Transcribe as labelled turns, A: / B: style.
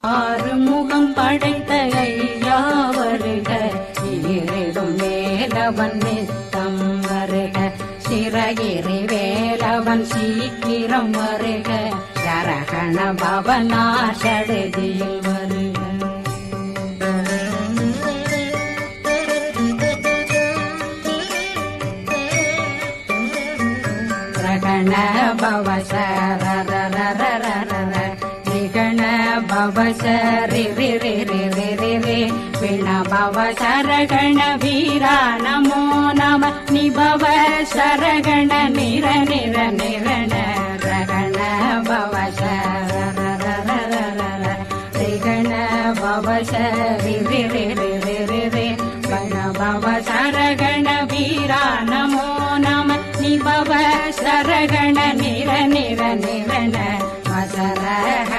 A: ஆறுமுகம் படைத்த ஐயா வருக, ஈரிடும் வேலவன் நித்தம் வருக, சிறகிரி வேலவன் சீக்கிரம் வருக, சரகண பவனார் சடுதியில் வருக. ரகண பவ நிகண பவ சரி விண பவ சரகண வீரா நமோ நம நிபவ சரகண நிர நிர நிரண ரகண பவ ரிகண பவ சரி கண பவ சரகண வீரா நமோ நம நிபவ சரகண நிர நிர நிரண வசரக